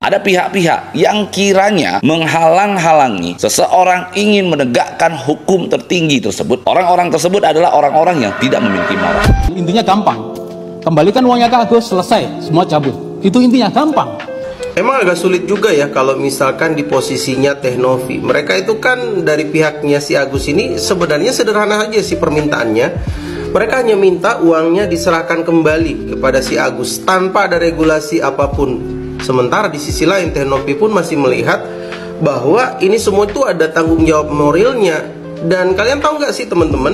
Ada pihak-pihak yang kiranya menghalang-halangi seseorang ingin menegakkan hukum tertinggi tersebut. Orang-orang tersebut adalah orang-orang yang tidak memiliki moral. Intinya gampang. Kembalikan uangnya ke Agus, selesai, semua cabut. Itu intinya gampang. Emang agak sulit juga ya kalau misalkan di posisinya Teh Novi. Mereka itu kan dari pihaknya si Agus ini sebenarnya sederhana aja sih permintaannya. Mereka hanya minta uangnya diserahkan kembali kepada si Agus tanpa ada regulasi apapun. Sementara di sisi lain Teh Novi pun masih melihat bahwa ini semua itu ada tanggung jawab moralnya. Dan kalian tahu nggak sih teman-teman,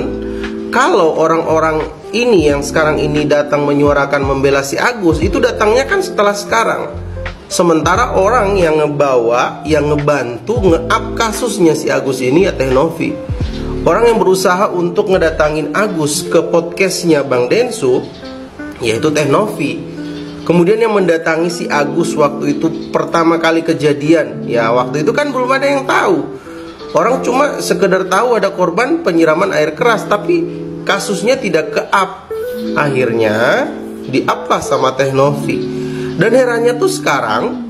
kalau orang-orang ini yang sekarang ini datang menyuarakan membela si Agus, itu datangnya kan setelah sekarang. Sementara orang yang ngebawa, yang ngebantu, nge-up kasusnya si Agus ini ya Teh Novi. Orang yang berusaha untuk ngedatangin Agus ke podcastnya Bang Densu, yaitu Teh Novi. Kemudian yang mendatangi si Agus waktu itu pertama kali kejadian, ya waktu itu kan belum ada yang tahu. Orang cuma sekedar tahu ada korban penyiraman air keras, tapi kasusnya tidak ke-up. Akhirnya di-up lah sama Teh Novi. Dan herannya tuh sekarang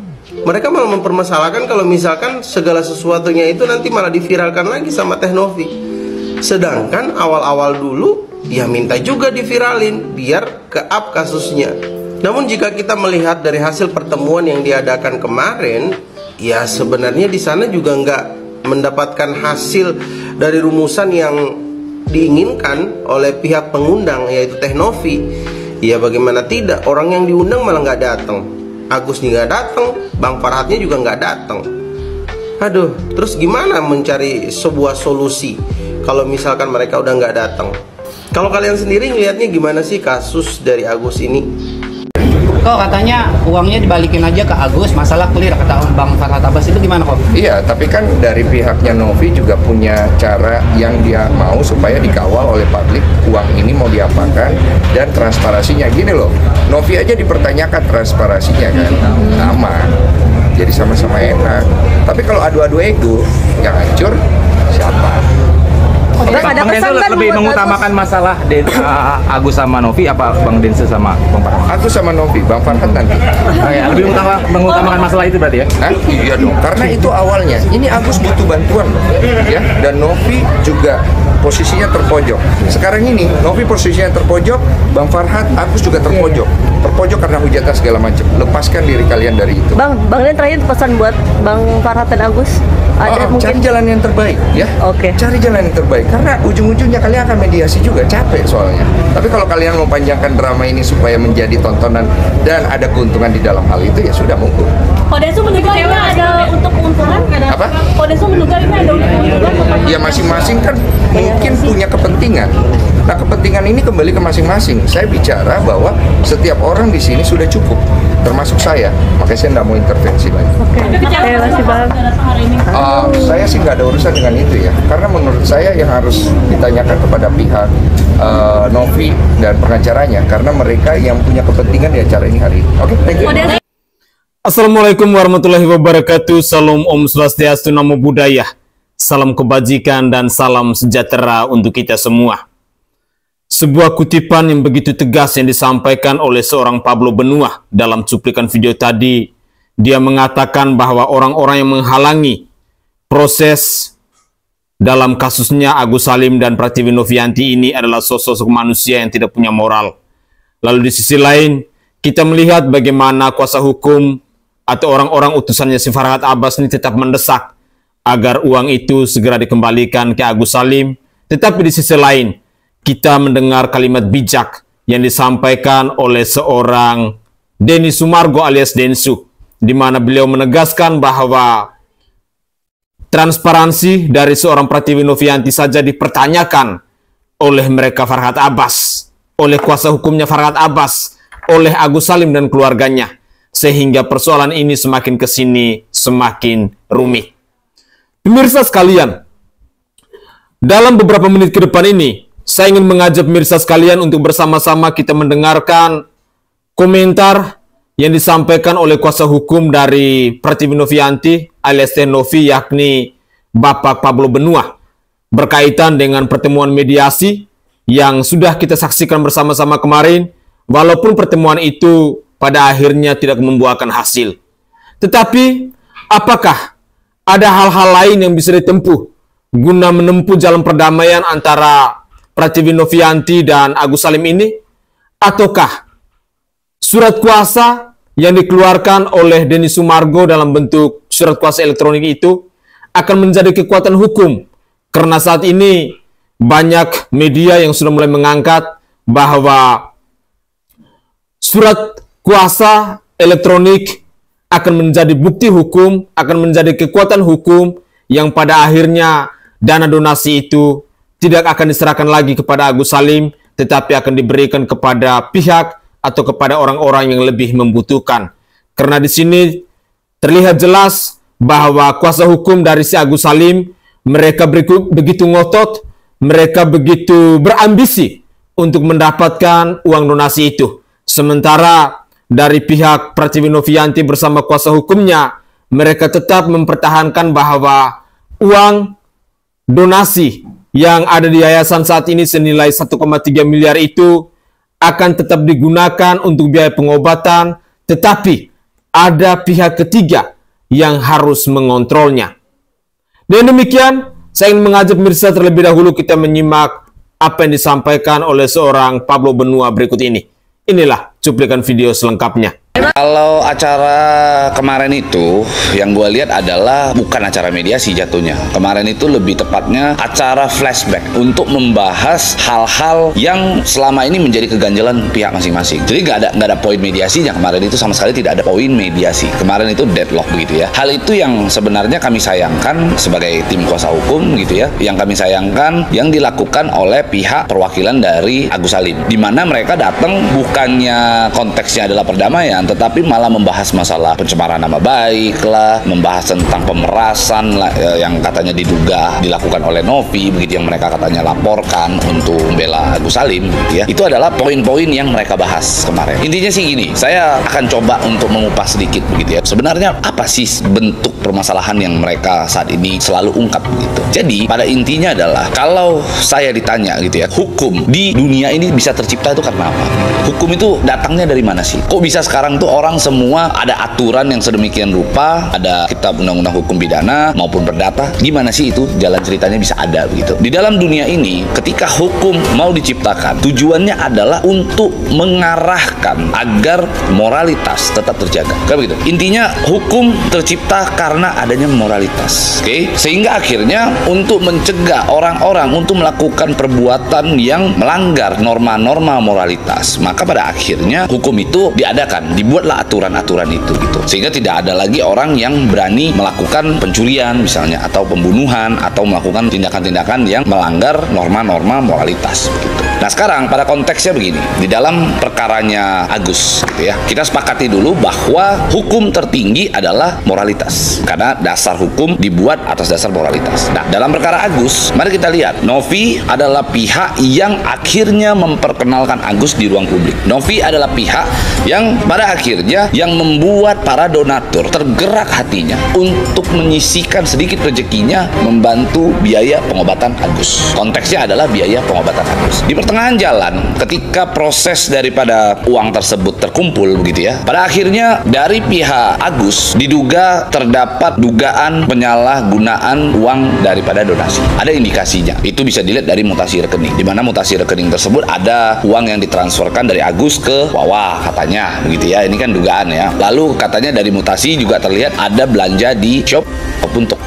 mereka malah mempermasalahkan kalau misalkan segala sesuatunya itu nanti malah diviralkan lagi sama Teh Novi. Sedangkan awal-awal dulu ya minta juga diviralin biar ke-up kasusnya. Namun jika kita melihat dari hasil pertemuan yang diadakan kemarin, ya sebenarnya di sana juga nggak mendapatkan hasil dari rumusan yang diinginkan oleh pihak pengundang, yaitu Teh Novi. Ya bagaimana tidak, orang yang diundang malah nggak datang. Agus nggak datang, Bang Farhatnya juga nggak datang. Aduh, terus gimana mencari sebuah solusi kalau misalkan mereka udah nggak datang? Kalau kalian sendiri ngelihatnya gimana sih kasus dari Agus ini? Kok katanya uangnya dibalikin aja ke Agus, masalah clear, kata Bang Farhat Abbas, itu gimana kok? Iya, tapi kan dari pihaknya Novi juga punya cara yang dia mau supaya dikawal oleh publik, uang ini mau diapakan dan transparansinya. Gini loh, Novi aja dipertanyakan transparansinya kan, aman, jadi sama-sama enak. Tapi kalau adu-adu ego, yang hancur siapa? Bang Densu lebih mengutamakan masalah Agus sama Novi apa Bang Densu sama Bang Farhat? Agus sama Novi, Bang Farhat nanti. Lebih mengutamakan masalah itu berarti ya? Iya dong, karena itu awalnya. Ini Agus butuh bantuan loh, ya. Dan Novi juga posisinya terpojok. Sekarang ini Novi posisinya terpojok, Bang Farhat, Agus juga terpojok. Terpojok karena hujatan segala macam. Lepaskan diri kalian dari itu. Bang Den terakhir pesan buat Bang Farhat dan Agus. Ada mungkin cari jalan yang terbaik, ya. Oke. Cari jalan yang terbaik. Karena ujung-ujungnya kalian akan mediasi juga, capek soalnya. Tapi kalau kalian mau panjangkan drama ini supaya menjadi tontonan dan ada keuntungan di dalam hal itu, ya sudah monggo. Kodesu menduga ini ada untuk keuntungan? Apa? Kodesu menduga ini ada untuk keuntungan? Ya masing-masing kan mungkin punya kepentingan. Nah kepentingan ini kembali ke masing-masing. Saya bicara bahwa setiap orang di sini sudah cukup, termasuk saya. Makanya saya tidak mau intervensi lagi. Oke, masih Bang. Saya sih nggak ada urusan dengan itu ya. Karena menurut saya yang harus ditanyakan kepada pihak Novi dan pengacaranya. Karena mereka yang punya kepentingan di acara ini hari ini. Oke, thank you. Assalamualaikum warahmatullahi wabarakatuh. Salam Om Swastiastu, Namo Buddhaya. Salam kebajikan dan salam sejahtera untuk kita semua. Sebuah kutipan yang begitu tegas yang disampaikan oleh seorang Pablo Benua dalam cuplikan video tadi. Dia mengatakan bahwa orang-orang yang menghalangi proses dalam kasusnya Agus Salim dan Pratiwi Novianti ini adalah sosok manusia yang tidak punya moral. Lalu di sisi lain, kita melihat bagaimana kuasa hukum atau orang-orang utusannya si Farhat Abbas ini tetap mendesak agar uang itu segera dikembalikan ke Agus Salim. Tetapi di sisi lain, kita mendengar kalimat bijak yang disampaikan oleh seorang Denny Sumargo alias Densu, di mana beliau menegaskan bahwa transparansi dari seorang Pratiwi Novianti saja dipertanyakan oleh mereka Farhat Abbas, oleh kuasa hukumnya Farhat Abbas, oleh Agus Salim dan keluarganya, sehingga persoalan ini semakin kesini semakin rumit. Pemirsa sekalian, dalam beberapa menit ke depan ini, saya ingin mengajak pemirsa sekalian untuk bersama-sama kita mendengarkan komentar yang disampaikan oleh kuasa hukum dari Pratiwi Novianti alias Teh Novi, yakni Bapak Pablo Benua, berkaitan dengan pertemuan mediasi yang sudah kita saksikan bersama-sama kemarin, walaupun pertemuan itu pada akhirnya tidak membuahkan hasil. Tetapi, apakah ada hal-hal lain yang bisa ditempuh guna menempuh jalan perdamaian antara Pratiwi Novianti dan Agus Salim ini? Ataukah surat kuasa yang dikeluarkan oleh Denny Sumargo dalam bentuk surat kuasa elektronik itu akan menjadi kekuatan hukum? Karena saat ini banyak media yang sudah mulai mengangkat bahwa surat kuasa elektronik akan menjadi bukti hukum, akan menjadi kekuatan hukum yang pada akhirnya dana donasi itu tidak akan diserahkan lagi kepada Agus Salim, tetapi akan diberikan kepada pihak atau kepada orang-orang yang lebih membutuhkan. Karena di sini terlihat jelas bahwa kuasa hukum dari si Agus Salim, mereka begitu ngotot, mereka begitu berambisi untuk mendapatkan uang donasi itu. Sementara dari pihak Pratiwi Novianti bersama kuasa hukumnya, mereka tetap mempertahankan bahwa uang donasi yang ada di yayasan saat ini senilai 1,3 miliar itu akan tetap digunakan untuk biaya pengobatan, tetapi ada pihak ketiga yang harus mengontrolnya. Dan demikian, saya ingin mengajak pemirsa terlebih dahulu kita menyimak apa yang disampaikan oleh seorang Pablo Benua berikut ini. Inilah cuplikan video selengkapnya. Kalau acara kemarin itu yang gue lihat adalah bukan acara mediasi jatuhnya. Kemarin itu lebih tepatnya acara flashback untuk membahas hal-hal yang selama ini menjadi keganjalan pihak masing-masing. Jadi nggak ada poin mediasinya kemarin itu, sama sekali tidak ada poin mediasi. Kemarin itu deadlock begitu ya. Hal itu yang sebenarnya kami sayangkan sebagai tim kuasa hukum gitu ya. Yang kami sayangkan yang dilakukan oleh pihak perwakilan dari Agus Salim, di mana mereka datang bukannya konteksnya adalah perdamaian, tetapi malah membahas masalah pencemaran nama baik lah, membahas tentang pemerasan lah, yang katanya diduga dilakukan oleh Novi, begitu yang mereka katanya laporkan untuk membela Agus Salim, gitu ya. Itu adalah poin-poin yang mereka bahas kemarin. Intinya sih gini, saya akan coba untuk mengupas sedikit begitu ya. Sebenarnya apa sih bentuk permasalahan yang mereka saat ini selalu ungkap gitu. Jadi pada intinya adalah kalau saya ditanya gitu ya, hukum di dunia ini bisa tercipta itu karena apa? Hukum itu datangnya dari mana sih? Kok bisa sekarang tuh orang semua ada aturan yang sedemikian rupa, ada kitab undang-undang hukum pidana maupun perdata? Gimana sih itu jalan ceritanya bisa ada begitu? Di dalam dunia ini, ketika hukum mau diciptakan, tujuannya adalah untuk mengarahkan agar moralitas tetap terjaga. Kayak begitu. Intinya hukum tercipta karena adanya moralitas. Oke? Sehingga akhirnya untuk mencegah orang-orang untuk melakukan perbuatan yang melanggar norma-norma moralitas, maka pada akhirnya hukum itu diadakan, dibuatlah aturan-aturan itu gitu. Sehingga tidak ada lagi orang yang berani melakukan pencurian misalnya, atau pembunuhan, atau melakukan tindakan-tindakan yang melanggar norma-norma moralitas begitu. Nah sekarang pada konteksnya begini, di dalam perkaranya Agus gitu ya, kita sepakati dulu bahwa hukum tertinggi adalah moralitas, karena dasar hukum dibuat atas dasar moralitas. Nah dalam perkara Agus, mari kita lihat, Novi adalah pihak yang akhirnya memperkenalkan Agus di ruang publik. Novi adalah pihak yang pada akhirnya yang membuat para donatur tergerak hatinya untuk menyisihkan sedikit rezekinya membantu biaya pengobatan Agus. Konteksnya adalah biaya pengobatan Agus. Di pertengahan jalan, ketika proses daripada uang tersebut terkumpul begitu ya, pada akhirnya dari pihak Agus diduga terdapat dugaan penyalahgunaan uang daripada donasi. Ada indikasinya. Itu bisa dilihat dari mutasi rekening, di mana mutasi rekening tersebut ada uang yang ditransferkan dari Agus ke Wawa katanya begitu ya. Ini kan dugaan ya. Lalu katanya dari mutasi juga terlihat ada belanja di shop maupun toko.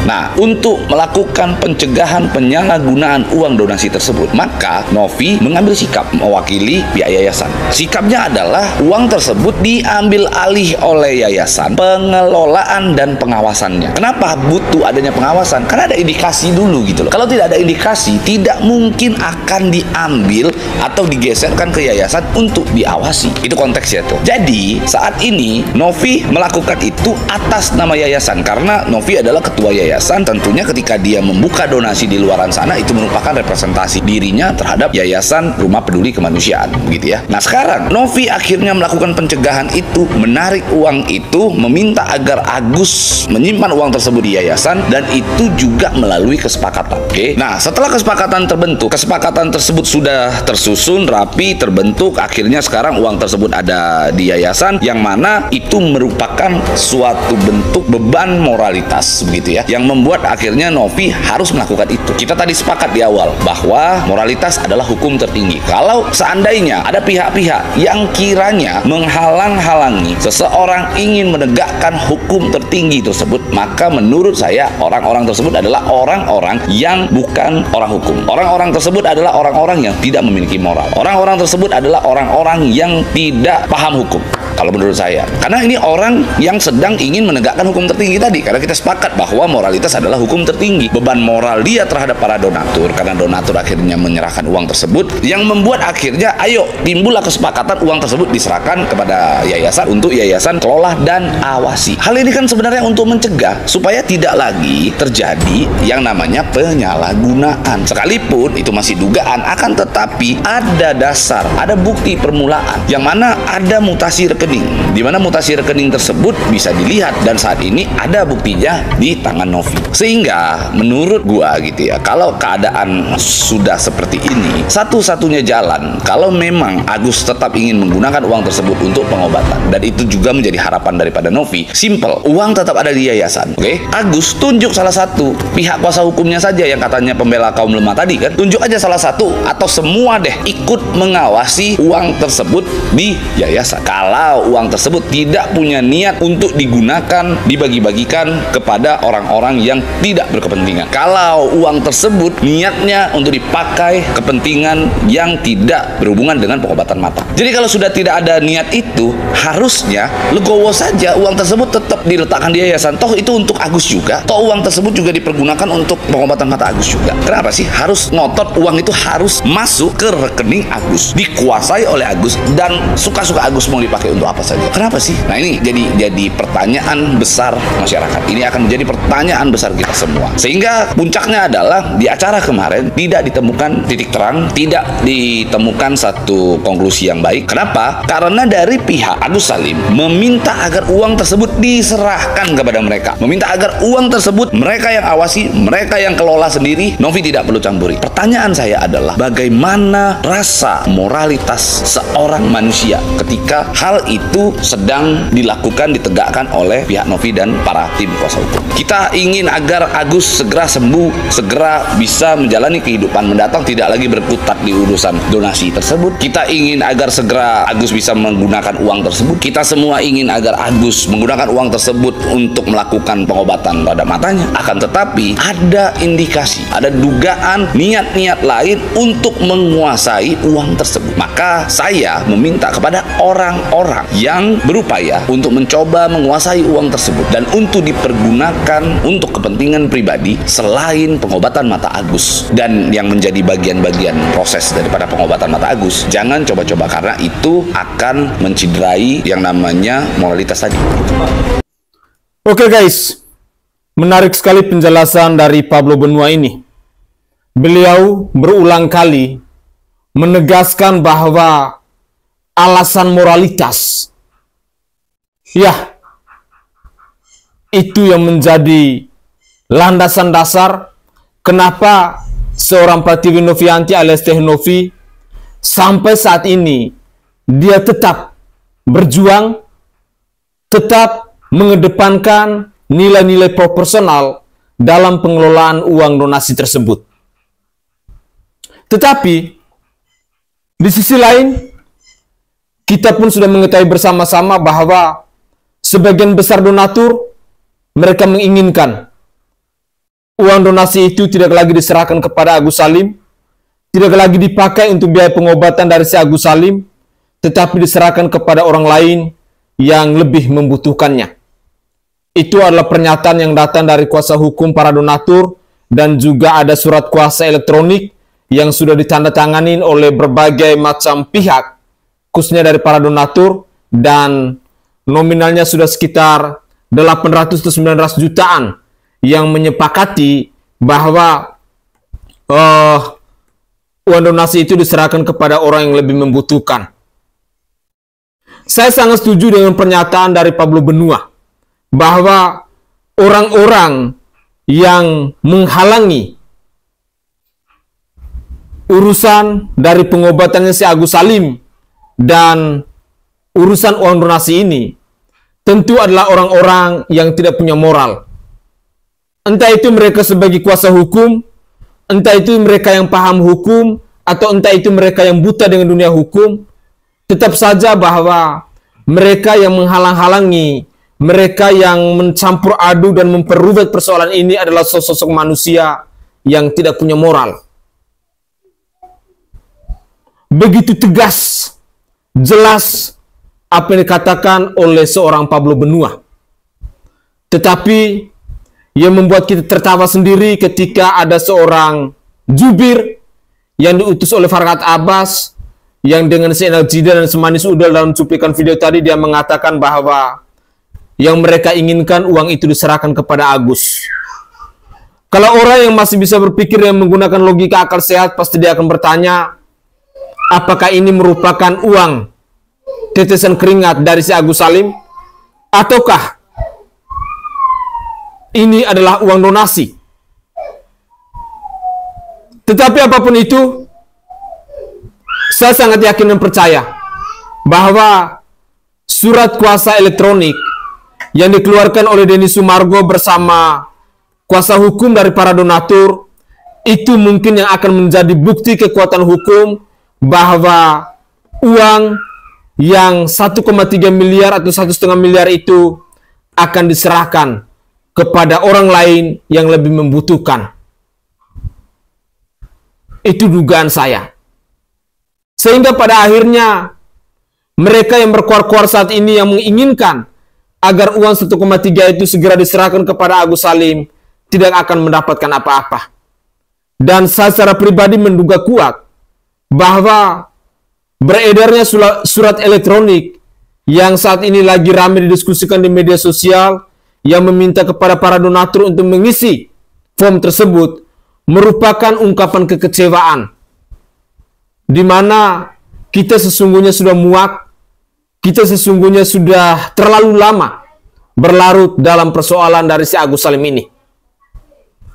Nah, untuk melakukan pencegahan penyalahgunaan uang donasi tersebut, maka Novi mengambil sikap mewakili pihak yayasan. Sikapnya adalah uang tersebut diambil alih oleh yayasan, pengelolaan dan pengawasannya. Kenapa butuh adanya pengawasan? Karena ada indikasi dulu gitu loh. Kalau tidak ada indikasi, tidak mungkin akan diambil atau digeserkan ke yayasan untuk diawasi. Itu konteksnya tuh. Jadi, saat ini Novi melakukan itu atas nama yayasan, karena Novi adalah ketua yayasan. yayasan, tentunya ketika dia membuka donasi di luaran sana, itu merupakan representasi dirinya terhadap Yayasan Rumah Peduli Kemanusiaan, begitu ya. Nah sekarang Novi akhirnya melakukan pencegahan itu, menarik uang itu, meminta agar Agus menyimpan uang tersebut di yayasan, dan itu juga melalui kesepakatan. Oke. Nah setelah kesepakatan terbentuk, kesepakatan tersebut sudah tersusun rapi, terbentuk, akhirnya sekarang uang tersebut ada di yayasan, yang mana itu merupakan suatu bentuk beban moralitas, begitu ya, yang membuat akhirnya Novi harus melakukan itu. Kita tadi sepakat di awal bahwa moralitas adalah hukum tertinggi. Kalau seandainya ada pihak-pihak yang kiranya menghalang-halangi seseorang ingin menegakkan hukum tertinggi tersebut, maka menurut saya orang-orang tersebut adalah orang-orang yang bukan orang hukum. Orang-orang tersebut adalah orang-orang yang tidak memiliki moral. Orang-orang tersebut adalah orang-orang yang tidak paham hukum, kalau menurut saya. Karena ini orang yang sedang ingin menegakkan hukum tertinggi tadi, karena kita sepakat bahwa moralitas adalah hukum tertinggi. Beban moral dia terhadap para donatur, karena donatur akhirnya menyerahkan uang tersebut, yang membuat akhirnya ayo timbullah kesepakatan uang tersebut diserahkan kepada yayasan untuk yayasan kelola dan awasi. Hal ini kan sebenarnya untuk mencegah supaya tidak lagi terjadi yang namanya penyalahgunaan. Sekalipun itu masih dugaan, akan tetapi ada dasar, ada bukti permulaan, yang mana ada mutasi rekening, di mana mutasi rekening tersebut bisa dilihat, dan saat ini ada buktinya di tangan Novi. Sehingga menurut gua gitu ya, kalau keadaan sudah seperti ini, satu-satunya jalan kalau memang Agus tetap ingin menggunakan uang tersebut untuk pengobatan, dan itu juga menjadi harapan daripada Novi, simple, uang tetap ada di yayasan. Oke, Agus tunjuk salah satu pihak kuasa hukumnya saja yang katanya pembela kaum lemah tadi kan, tunjuk aja salah satu atau semua deh ikut mengawasi uang tersebut di yayasan. Kalau uang tersebut tidak punya niat untuk digunakan, dibagi-bagikan kepada orang-orang yang tidak berkepentingan. Kalau uang tersebut niatnya untuk dipakai kepentingan yang tidak berhubungan dengan pengobatan mata. Jadi kalau sudah tidak ada niat itu, harusnya legowo saja uang tersebut tetap diletakkan di yayasan. Toh itu untuk Agus juga. Toh uang tersebut juga dipergunakan untuk pengobatan mata Agus juga. Kenapa sih harus ngotot uang itu harus masuk ke rekening Agus, dikuasai oleh Agus, dan suka-suka Agus mau dipakai untuk apa saja? Kenapa sih? Nah ini jadi pertanyaan besar masyarakat. Ini akan menjadi pertanyaan besar kita semua. Sehingga puncaknya adalah di acara kemarin tidak ditemukan titik terang, tidak ditemukan satu konklusi yang baik. Kenapa? Karena dari pihak Agus Salim meminta agar uang tersebut diserahkan kepada mereka, meminta agar uang tersebut mereka yang awasi, mereka yang kelola sendiri. Novi tidak perlu campuri. Pertanyaan saya adalah bagaimana rasa moralitas seorang manusia ketika hal itu sedang dilakukan, ditegakkan oleh pihak Novi dan para tim kuasa hukum. Kita ingin agar Agus segera sembuh, segera bisa menjalani kehidupan mendatang, tidak lagi berkutat di urusan donasi tersebut. Kita ingin agar segera Agus bisa menggunakan uang tersebut. Kita semua ingin agar Agus menggunakan uang tersebut untuk melakukan pengobatan pada matanya. Akan tetapi ada indikasi, ada dugaan niat-niat lain untuk menguasai uang tersebut. Maka saya meminta kepada orang-orang yang berupaya untuk mencoba menguasai uang tersebut dan untuk dipergunakan untuk kepentingan pribadi selain pengobatan mata Agus dan yang menjadi bagian-bagian proses daripada pengobatan mata Agus, jangan coba-coba, karena itu akan menciderai yang namanya moralitas tadi. Oke guys, menarik sekali penjelasan dari Pablo Benua ini. Beliau berulang kali menegaskan bahwa alasan moralitas, ya, itu yang menjadi landasan dasar kenapa seorang Pratiwi Novianti alias Teh Novi sampai saat ini dia tetap berjuang, tetap mengedepankan nilai-nilai proporsional dalam pengelolaan uang donasi tersebut. Tetapi di sisi lain, kita pun sudah mengetahui bersama-sama bahwa sebagian besar donatur mereka menginginkan uang donasi itu tidak lagi diserahkan kepada Agus Salim, tidak lagi dipakai untuk biaya pengobatan dari si Agus Salim, tetapi diserahkan kepada orang lain yang lebih membutuhkannya. Itu adalah pernyataan yang datang dari kuasa hukum para donatur, dan juga ada surat kuasa elektronik yang sudah ditandatangani oleh berbagai macam pihak, khususnya dari para donatur, dan nominalnya sudah sekitar 800-900 jutaan yang menyepakati bahwa uang donasi itu diserahkan kepada orang yang lebih membutuhkan. Saya sangat setuju dengan pernyataan dari Pablo Benua bahwa orang-orang yang menghalangi urusan dari pengobatannya si Agus Salim dan urusan uang donasi ini tentu adalah orang-orang yang tidak punya moral. Entah itu mereka sebagai kuasa hukum, entah itu mereka yang paham hukum, atau entah itu mereka yang buta dengan dunia hukum, tetap saja bahwa mereka yang menghalang-halangi, mereka yang mencampur adu dan memperubah persoalan ini adalah sosok manusia yang tidak punya moral. Begitu tegas, jelas apa yang dikatakan oleh seorang Pablo Benua. Tetapi yang membuat kita tertawa sendiri ketika ada seorang jubir yang diutus oleh Farhad Abbas yang dengan seenak jidat dan semanis udal dalam cuplikan video tadi dia mengatakan bahwa yang mereka inginkan uang itu diserahkan kepada Agus. Kalau orang yang masih bisa berpikir yang menggunakan logika akal sehat, pasti dia akan bertanya, apakah ini merupakan uang tetesan keringat dari si Agus Salim? Ataukah ini adalah uang donasi? Tetapi apapun itu, saya sangat yakin dan percaya bahwa surat kuasa elektronik yang dikeluarkan oleh Denny Sumargo bersama kuasa hukum dari para donatur itu mungkin yang akan menjadi bukti kekuatan hukum bahwa uang yang 1,3 miliar atau 1,5 miliar itu akan diserahkan kepada orang lain yang lebih membutuhkan. Itu dugaan saya. Sehingga pada akhirnya mereka yang berkuar-kuar saat ini yang menginginkan agar uang 1,3 itu segera diserahkan kepada Agus Salim tidak akan mendapatkan apa-apa. Dan saya secara pribadi menduga kuat bahwa beredarnya surat elektronik yang saat ini lagi ramai didiskusikan di media sosial yang meminta kepada para donatur untuk mengisi form tersebut merupakan ungkapan kekecewaan di mana kita sesungguhnya sudah muak, kita sesungguhnya sudah terlalu lama berlarut dalam persoalan dari si Agus Salim ini.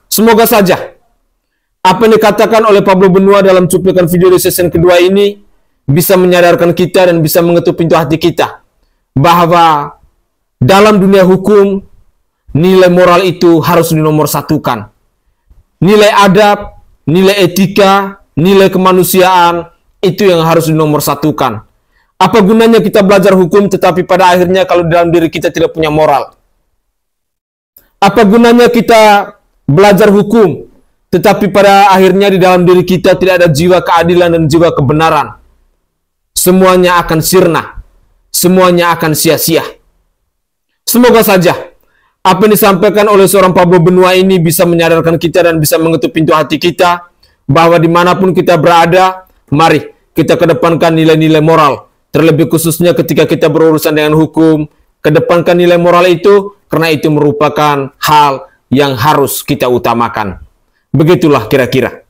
Semoga saja apa yang dikatakan oleh Pablo Benua dalam cuplikan video di season kedua ini bisa menyadarkan kita dan bisa mengetuk pintu hati kita bahwa dalam dunia hukum nilai moral itu harus dinomorsatukan. Nilai adab, nilai etika, nilai kemanusiaan itu yang harus dinomorsatukan. Apa gunanya kita belajar hukum tetapi pada akhirnya kalau dalam diri kita tidak punya moral? Apa gunanya kita belajar hukum tetapi pada akhirnya di dalam diri kita tidak ada jiwa keadilan dan jiwa kebenaran? Semuanya akan sirna, semuanya akan sia-sia. Semoga saja apa yang disampaikan oleh seorang Pablo Benua ini bisa menyadarkan kita dan bisa mengetuk pintu hati kita bahwa dimanapun kita berada, mari kita kedepankan nilai-nilai moral. Terlebih khususnya ketika kita berurusan dengan hukum, kedepankan nilai moral itu karena itu merupakan hal yang harus kita utamakan. Begitulah kira-kira.